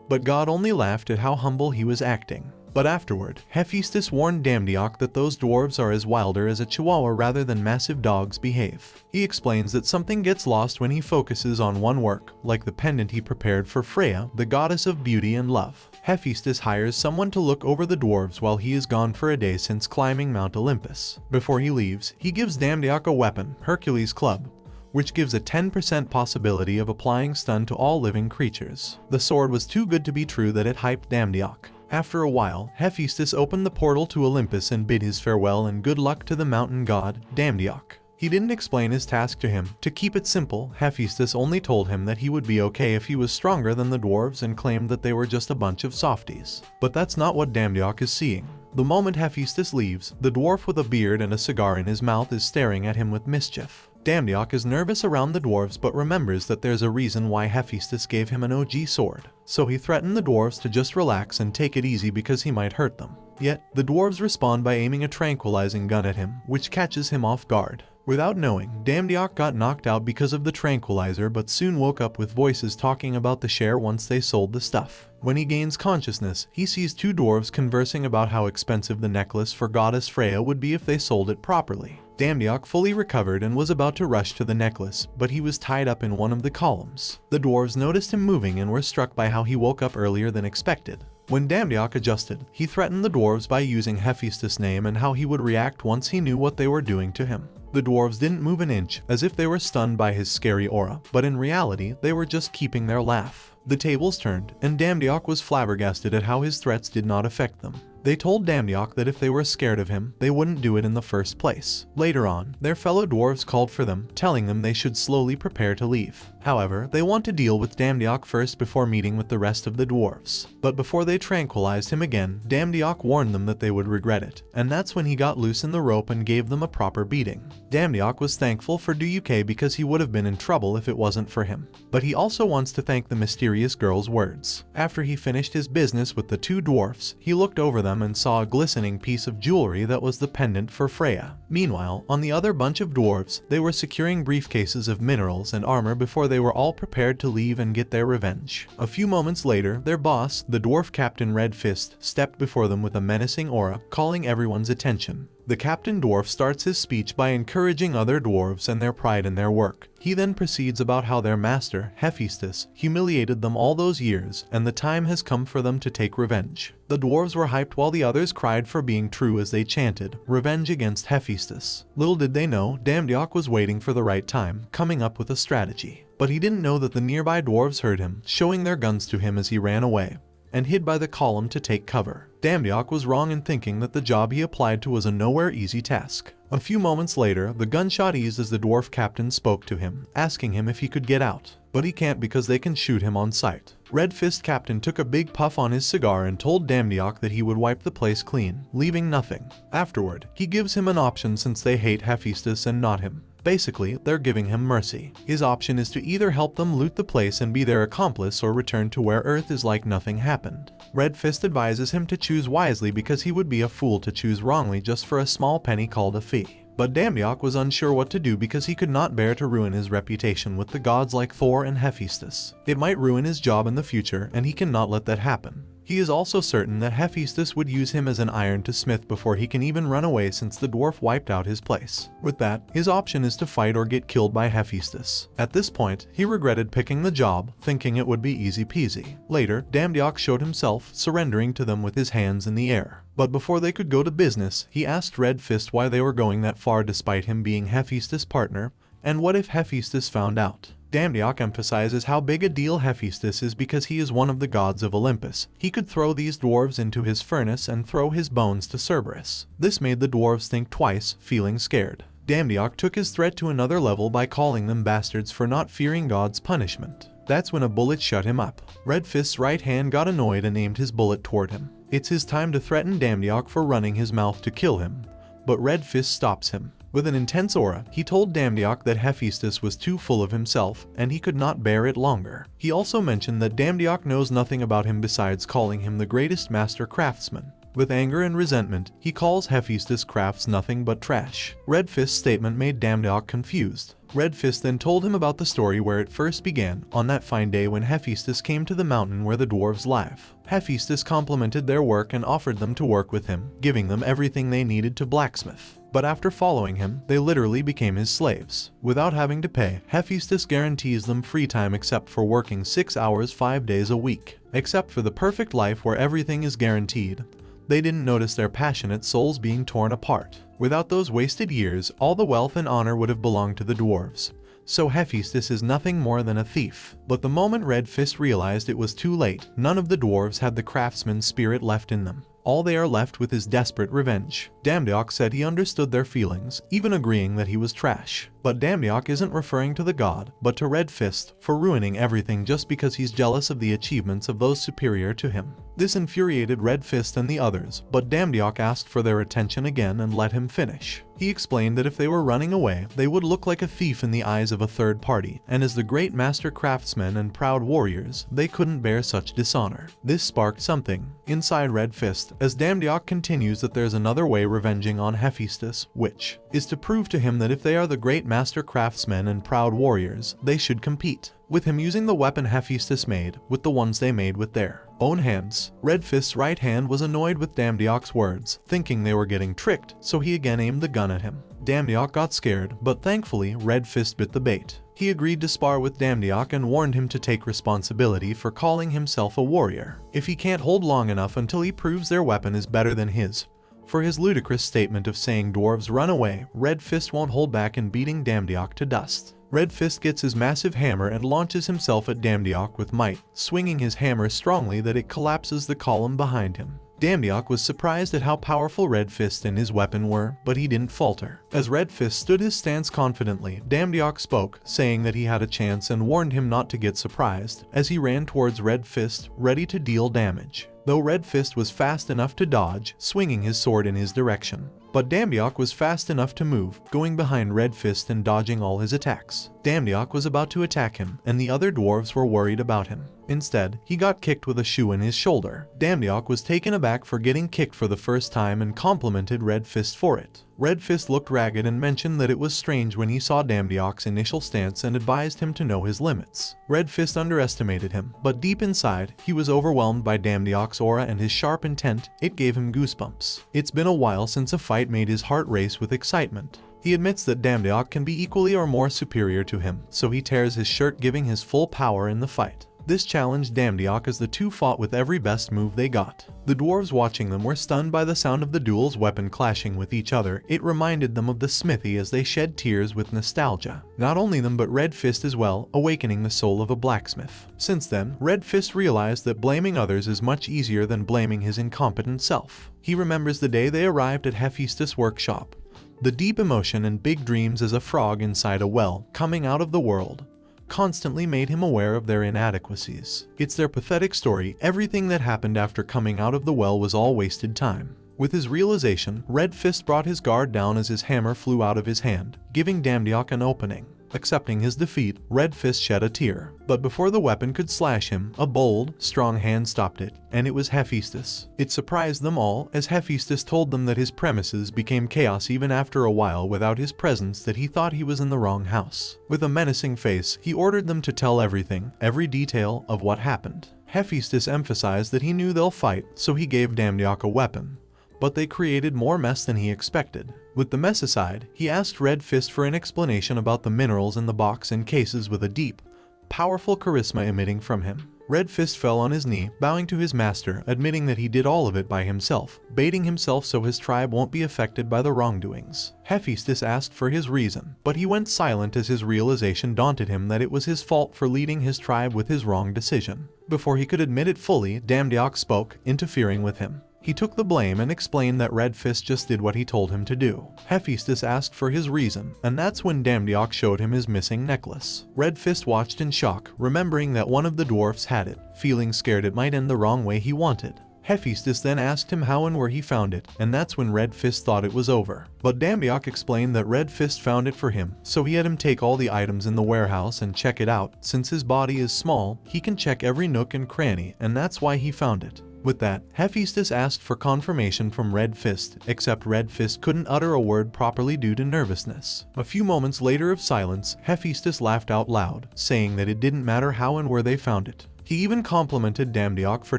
But God only laughed at how humble he was acting. But afterward, Hephaestus warned Damdiok that those dwarves are as wilder as a chihuahua rather than massive dogs behave. He explains that something gets lost when he focuses on one work, like the pendant he prepared for Freya, the goddess of beauty and love. Hephaestus hires someone to look over the dwarves while he is gone for a day since climbing Mount Olympus. Before he leaves, he gives Damdiok a weapon, Hercules' club, which gives a 10% possibility of applying stun to all living creatures. The sword was too good to be true that it hyped Damdiok. After a while, Hephaestus opened the portal to Olympus and bid his farewell and good luck to the mountain god, Damdiok. He didn't explain his task to him. To keep it simple, Hephaestus only told him that he would be okay if he was stronger than the dwarves and claimed that they were just a bunch of softies. But that's not what Damdiok is seeing. The moment Hephaestus leaves, the dwarf with a beard and a cigar in his mouth is staring at him with mischief. Damdiok is nervous around the dwarves but remembers that there's a reason why Hephaestus gave him an OG sword. So he threatened the dwarves to just relax and take it easy because he might hurt them. Yet, the dwarves respond by aiming a tranquilizing gun at him, which catches him off guard. Without knowing, Damdiok got knocked out because of the tranquilizer but soon woke up with voices talking about the share once they sold the stuff. When he gains consciousness, he sees 2 dwarves conversing about how expensive the necklace for goddess Freya would be if they sold it properly. Damdiok fully recovered and was about to rush to the necklace, but he was tied up in one of the columns. The dwarves noticed him moving and were struck by how he woke up earlier than expected. When Damdiok adjusted, he threatened the dwarves by using Hephaestus' name and how he would react once he knew what they were doing to him. The dwarves didn't move an inch, as if they were stunned by his scary aura, but in reality, they were just keeping their laugh. The tables turned, and Damdiok was flabbergasted at how his threats did not affect them. They told Damdiok that if they were scared of him, they wouldn't do it in the first place. Later on, their fellow dwarves called for them, telling them they should slowly prepare to leave. However, they want to deal with Damdiok first before meeting with the rest of the dwarves. But before they tranquilized him again, Damdiok warned them that they would regret it, and that's when he got loose in the rope and gave them a proper beating. Damdiok was thankful for Duyuke because he would have been in trouble if it wasn't for him. But he also wants to thank the mysterious girl's words. After he finished his business with the 2 dwarfs, he looked over them and saw a glistening piece of jewelry that was the pendant for Freya. Meanwhile, on the other bunch of dwarves, they were securing briefcases of minerals and armor before they were all prepared to leave and get their revenge. A few moments later, their boss, the dwarf captain Red Fist, stepped before them with a menacing aura, calling everyone's attention. The captain dwarf starts his speech by encouraging other dwarves and their pride in their work. He then proceeds about how their master, Hephaestus, humiliated them all those years, and the time has come for them to take revenge. The dwarves were hyped while the others cried for being true as they chanted, "Revenge against Hephaestus." Little did they know, Damdiok was waiting for the right time, coming up with a strategy. But he didn't know that the nearby dwarves heard him, showing their guns to him as he ran away. and hid by the column to take cover. Damdiok was wrong in thinking that the job he applied to was a nowhere easy task. A few moments later, the gunshot eased as the dwarf captain spoke to him, asking him if he could get out. But he can't because they can shoot him on sight. Red Fist Captain took a big puff on his cigar and told Damdiok that he would wipe the place clean, leaving nothing. Afterward, he gives him an option since they hate Hephaestus and not him. Basically, they're giving him mercy. His option is to either help them loot the place and be their accomplice or return to where Earth is like nothing happened. Red Fist advises him to choose wisely because he would be a fool to choose wrongly just for a small penny called a fee. But Damdiok was unsure what to do because he could not bear to ruin his reputation with the gods like Thor and Hephaestus. It might ruin his job in the future, and he cannot let that happen. He is also certain that Hephaestus would use him as an iron to smith before he can even run away since the dwarf wiped out his place. With that, his option is to fight or get killed by Hephaestus. At this point, he regretted picking the job, thinking it would be easy peasy. Later, Damdiok showed himself, surrendering to them with his hands in the air. But before they could go to business, he asked Red Fist why they were going that far despite him being Hephaestus' partner, and what if Hephaestus found out. Damdiok emphasizes how big a deal Hephaestus is because he is one of the gods of Olympus. He could throw these dwarves into his furnace and throw his bones to Cerberus. This made the dwarves think twice, feeling scared. Damdiok took his threat to another level by calling them bastards for not fearing God's punishment. That's when a bullet shut him up. Red Fist's right hand got annoyed and aimed his bullet toward him. It's his time to threaten Damdiok for running his mouth to kill him, but Red Fist stops him. With an intense aura, he told Damdiok that Hephaestus was too full of himself and he could not bear it longer. He also mentioned that Damdiok knows nothing about him besides calling him the greatest master craftsman. With anger and resentment, he calls Hephaestus' crafts nothing but trash. Red Fist's statement made Damdiok confused. Red Fist then told him about the story where it first began, on that fine day when Hephaestus came to the mountain where the dwarves live. Hephaestus complimented their work and offered them to work with him, giving them everything they needed to blacksmith. But after following him, they literally became his slaves. Without having to pay, Hephaestus guarantees them free time except for working 6 hours 5 days a week. Except for the perfect life where everything is guaranteed, they didn't notice their passionate souls being torn apart. Without those wasted years, all the wealth and honor would have belonged to the dwarves. So Hephaestus is nothing more than a thief. But the moment Red Fist realized it was too late, none of the dwarves had the craftsman's spirit left in them. All they are left with is desperate revenge. Damdiok said he understood their feelings, even agreeing that he was trash. But Damdiok isn't referring to the god, but to Red Fist, for ruining everything just because he's jealous of the achievements of those superior to him. This infuriated Red Fist and the others, but Damdiok asked for their attention again and let him finish. He explained that if they were running away, they would look like a thief in the eyes of a third party, and as the great master craftsmen and proud warriors, they couldn't bear such dishonor. This sparked something inside Red Fist, as Damdiok continues that there's another way revenging on Hephaestus, which is to prove to him that if they are the great master craftsmen and proud warriors, they should compete. With him using the weapon Hephaestus made, with the ones they made with their own hands. Red Fist's right hand was annoyed with Damdiok's words, thinking they were getting tricked, so he again aimed the gun at him. Damdiok got scared, but thankfully Red Fist bit the bait. He agreed to spar with Damdiok and warned him to take responsibility for calling himself a warrior, if he can't hold long enough until he proves their weapon is better than his. For his ludicrous statement of saying dwarves run away, Red Fist won't hold back in beating Damdiok to dust. Red Fist gets his massive hammer and launches himself at Damdiok with might, swinging his hammer strongly that it collapses the column behind him. Damdiok was surprised at how powerful Red Fist and his weapon were, but he didn't falter. As Red Fist stood his stance confidently, Damdiok spoke, saying that he had a chance and warned him not to get surprised, as he ran towards Red Fist, ready to deal damage. Though Red Fist was fast enough to dodge, swinging his sword in his direction. But Damdiok was fast enough to move, going behind Red Fist and dodging all his attacks. Damdiok was about to attack him, and the other dwarves were worried about him. Instead, he got kicked with a shoe in his shoulder. Damdiok was taken aback for getting kicked for the first time and complimented Red Fist for it. Red Fist looked ragged and mentioned that it was strange when he saw Damdiok's initial stance and advised him to know his limits. Red Fist underestimated him, but deep inside, he was overwhelmed by Damdiok's aura and his sharp intent. It gave him goosebumps. It's been a while since a fight made his heart race with excitement. He admits that Damdiok can be equally or more superior to him, so he tears his shirt, giving his full power in the fight. This challenged Damdiok as the two fought with every best move they got. The dwarves watching them were stunned by the sound of the duel's weapon clashing with each other. It reminded them of the smithy as they shed tears with nostalgia. Not only them but Red Fist as well, awakening the soul of a blacksmith. Since then, Red Fist realized that blaming others is much easier than blaming his incompetent self. He remembers the day they arrived at Hephaestus' workshop. The deep emotion and big dreams as a frog inside a well, coming out of the world, constantly made him aware of their inadequacies. It's their pathetic story. Everything that happened after coming out of the well was all wasted time. With his realization, Red Fist brought his guard down as his hammer flew out of his hand, giving Damdiok an opening. Accepting his defeat, Red Fist shed a tear. But before the weapon could slash him, a bold, strong hand stopped it, and it was Hephaestus. It surprised them all, as Hephaestus told them that his premises became chaos even after a while without his presence, that he thought he was in the wrong house. With a menacing face, he ordered them to tell everything, every detail of what happened. Hephaestus emphasized that he knew they'll fight, so he gave Damdiok a weapon. But they created more mess than he expected. With the mess aside, he asked Red Fist for an explanation about the minerals in the box and cases with a deep, powerful charisma emitting from him. Red Fist fell on his knee, bowing to his master, admitting that he did all of it by himself, baiting himself so his tribe won't be affected by the wrongdoings. Hephaestus asked for his reason, but he went silent as his realization daunted him that it was his fault for leading his tribe with his wrong decision. Before he could admit it fully, Damdiok spoke, interfering with him. He took the blame and explained that Red Fist just did what he told him to do. Hephaestus asked for his reason, and that's when Damdiok showed him his missing necklace. Red Fist watched in shock, remembering that one of the dwarfs had it, feeling scared it might end the wrong way he wanted. Hephaestus then asked him how and where he found it, and that's when Red Fist thought it was over. But Damdiok explained that Red Fist found it for him, so he had him take all the items in the warehouse and check it out. Since his body is small, he can check every nook and cranny, and that's why he found it. With that, Hephaestus asked for confirmation from Red Fist, except Red Fist couldn't utter a word properly due to nervousness. A few moments later of silence, Hephaestus laughed out loud, saying that it didn't matter how and where they found it. He even complimented Damdiok for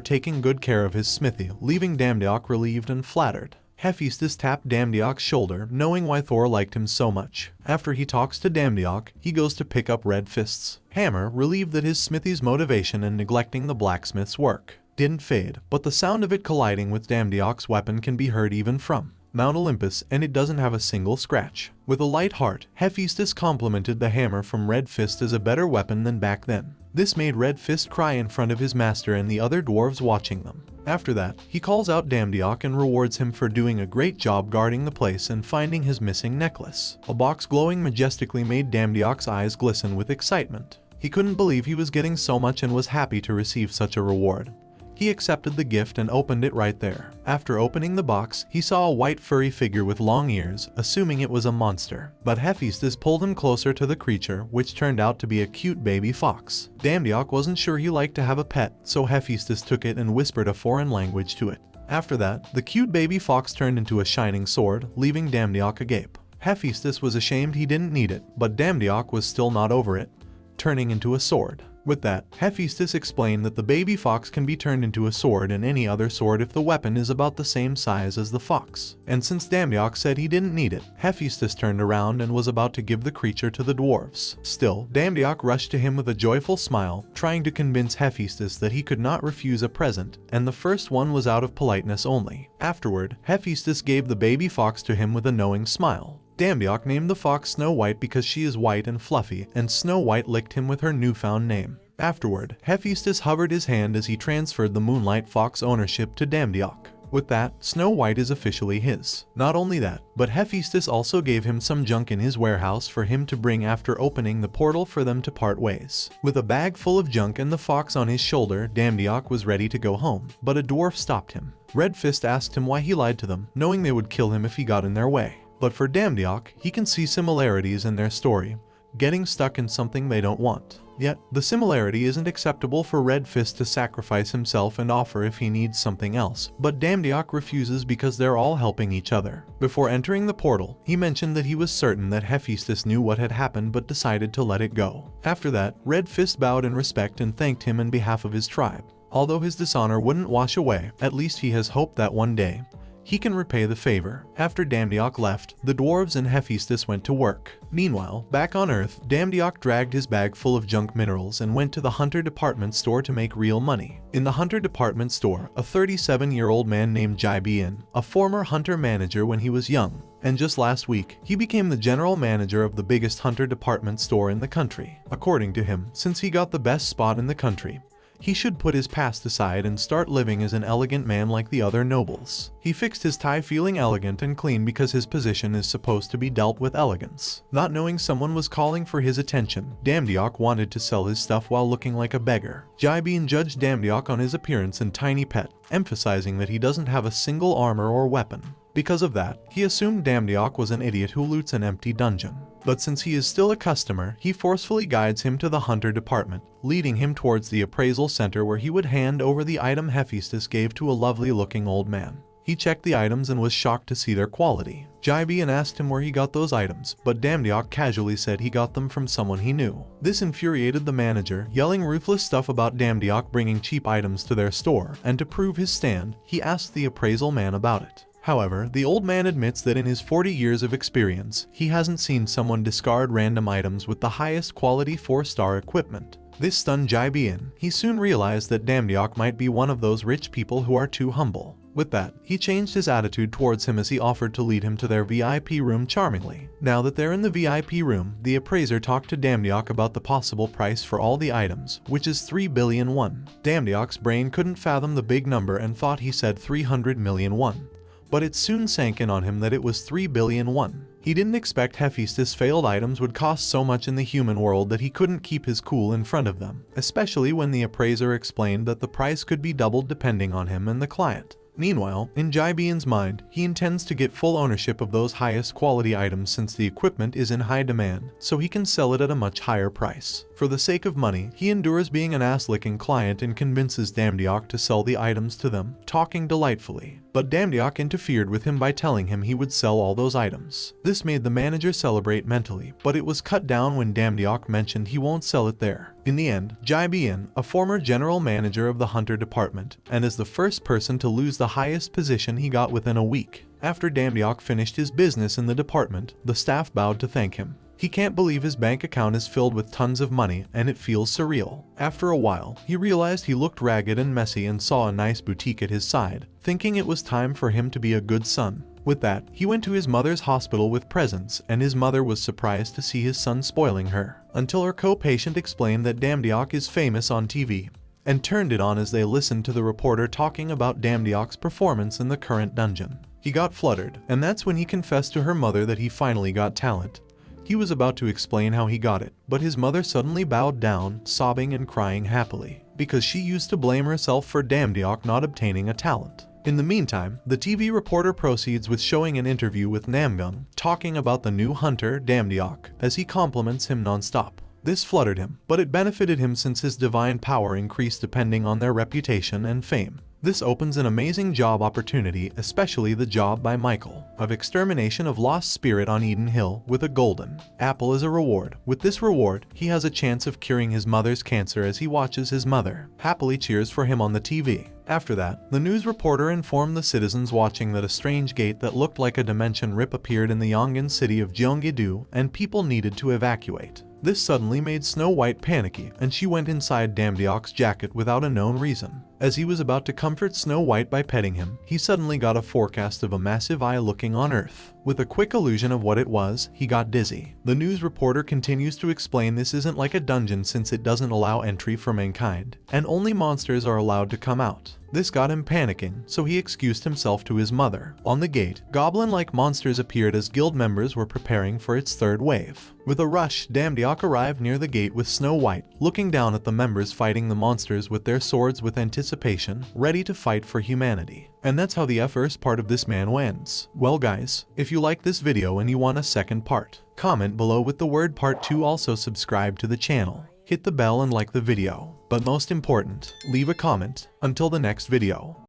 taking good care of his smithy, leaving Damdiok relieved and flattered. Hephaestus tapped Damdiok's shoulder, knowing why Thor liked him so much. After he talks to Damdiok, he goes to pick up Red Fist's hammer, relieved that his smithy's motivation and neglecting the blacksmith's work didn't fade, but the sound of it colliding with Damdiok's weapon can be heard even from Mount Olympus, and it doesn't have a single scratch. With a light heart, Hephaestus complimented the hammer from Red Fist as a better weapon than back then. This made Red Fist cry in front of his master and the other dwarves watching them. After that, he calls out Damdiok and rewards him for doing a great job guarding the place and finding his missing necklace. A box glowing majestically made Damdiok's eyes glisten with excitement. He couldn't believe he was getting so much and was happy to receive such a reward. He accepted the gift and opened it right there. After opening the box, he saw a white furry figure with long ears, assuming it was a monster. But Hephaestus pulled him closer to the creature, which turned out to be a cute baby fox. Damdiok wasn't sure he liked to have a pet, so Hephaestus took it and whispered a foreign language to it. After that, the cute baby fox turned into a shining sword, leaving Damdiok agape. Hephaestus was ashamed he didn't need it, but Damdiok was still not over it, turning into a sword. With that, Hephaestus explained that the baby fox can be turned into a sword and any other sword if the weapon is about the same size as the fox. And since Damdiok said he didn't need it, Hephaestus turned around and was about to give the creature to the dwarves. Still, Damdiok rushed to him with a joyful smile, trying to convince Hephaestus that he could not refuse a present, and the first one was out of politeness only. Afterward, Hephaestus gave the baby fox to him with a knowing smile. Damdiok named the fox Snow White because she is white and fluffy, and Snow White licked him with her newfound name. Afterward, Hephaestus hovered his hand as he transferred the Moonlight Fox ownership to Damdiok. With that, Snow White is officially his. Not only that, but Hephaestus also gave him some junk in his warehouse for him to bring after opening the portal for them to part ways. With a bag full of junk and the fox on his shoulder, Damdiok was ready to go home, but a dwarf stopped him. Red Fist asked him why he lied to them, knowing they would kill him if he got in their way. But for Damdiok, he can see similarities in their story, getting stuck in something they don't want. Yet, the similarity isn't acceptable for Red Fist to sacrifice himself and offer if he needs something else, but Damdiok refuses because they're all helping each other. Before entering the portal, he mentioned that he was certain that Hephaestus knew what had happened but decided to let it go. After that, Red Fist bowed in respect and thanked him on behalf of his tribe. Although his dishonor wouldn't wash away, at least he has hope that one day, he can repay the favor. After Damdiok left, the dwarves and Hephaestus went to work. Meanwhile, back on Earth, Damdiok dragged his bag full of junk minerals and went to the Hunter department store to make real money. In the Hunter department store, a 37-year-old man named Jai-Bien, a former Hunter manager when he was young, and just last week, he became the general manager of the biggest Hunter department store in the country. According to him, since he got the best spot in the country, he should put his past aside and start living as an elegant man like the other nobles. He fixed his tie feeling elegant and clean because his position is supposed to be dealt with elegance. Not knowing someone was calling for his attention, Damdiok wanted to sell his stuff while looking like a beggar. Jai-Bien judged Damdiok on his appearance and tiny pet, emphasizing that he doesn't have a single armor or weapon. Because of that, he assumed Damdiok was an idiot who loots an empty dungeon. But since he is still a customer, he forcefully guides him to the Hunter department, leading him towards the appraisal center where he would hand over the item Hephaestus gave to a lovely-looking old man. He checked the items and was shocked to see their quality. Jai-Bien asked him where he got those items, but Damdiok casually said he got them from someone he knew. This infuriated the manager, yelling ruthless stuff about Damdiok bringing cheap items to their store, and to prove his stand, he asked the appraisal man about it. However, the old man admits that in his 40 years of experience, he hasn't seen someone discard random items with the highest quality 4-star equipment. This stunned Jai-Bien. He soon realized that Damdiok might be one of those rich people who are too humble. With that, he changed his attitude towards him as he offered to lead him to their VIP room charmingly. Now that they're in the VIP room, the appraiser talked to Damdiok about the possible price for all the items, which is 3 billion won. Damdiok's brain couldn't fathom the big number and thought he said 300 million won. But it soon sank in on him that it was 3 billion won. He didn't expect Hephaestus' failed items would cost so much in the human world that he couldn't keep his cool in front of them, especially when the appraiser explained that the price could be doubled depending on him and the client. Meanwhile, in Jai-Bien's mind, he intends to get full ownership of those highest quality items since the equipment is in high demand, so he can sell it at a much higher price. For the sake of money, he endures being an ass-licking client and convinces Damdiok to sell the items to them, talking delightfully. But Damdiok interfered with him by telling him he would sell all those items. This made the manager celebrate mentally, but it was cut down when Damdiok mentioned he won't sell it there. In the end, Jai-Bien, a former general manager of the Hunter department, and is the first person to lose the highest position he got within a week. After Damdiok finished his business in the department, the staff bowed to thank him. He can't believe his bank account is filled with tons of money, and it feels surreal. After a while, he realized he looked ragged and messy and saw a nice boutique at his side, thinking it was time for him to be a good son. With that, he went to his mother's hospital with presents, and his mother was surprised to see his son spoiling her, until her co-patient explained that Damdiok is famous on TV, and turned it on as they listened to the reporter talking about Damdiok's performance in the current dungeon. He got fluttered, and that's when he confessed to her mother that he finally got talent. He was about to explain how he got it, but his mother suddenly bowed down, sobbing and crying happily, because she used to blame herself for Damdiok not obtaining a talent. In the meantime, the TV reporter proceeds with showing an interview with Namgung, talking about the new hunter, Damdiok, as he compliments him non-stop. This fluttered him, but it benefited him since his divine power increased depending on their reputation and fame. This opens an amazing job opportunity, especially the job by Michael, of extermination of lost spirit on Eden Hill with a golden apple as a reward. With this reward, he has a chance of curing his mother's cancer as he watches his mother happily cheers for him on the TV. After that, the news reporter informed the citizens watching that a strange gate that looked like a dimension rip appeared in the Yongin city of Gyeonggi-do, and people needed to evacuate. This suddenly made Snow White panicky, and she went inside Damdiok's jacket without a known reason. As he was about to comfort Snow White by petting him, he suddenly got a forecast of a massive eye looking on Earth. With a quick illusion of what it was, he got dizzy. The news reporter continues to explain this isn't like a dungeon since it doesn't allow entry for mankind, and only monsters are allowed to come out. This got him panicking, so he excused himself to his mother. On the gate, goblin-like monsters appeared as guild members were preparing for its third wave. With a rush, Damdiok arrived near the gate with Snow White, looking down at the members fighting the monsters with their swords with anticipation, ready to fight for humanity. And that's how the first part of this manhwa ends. Well guys, if you like this video and you want a second part, comment below with the word part 2. Also subscribe to the channel, hit the bell and like the video. But most important, leave a comment. Until the next video.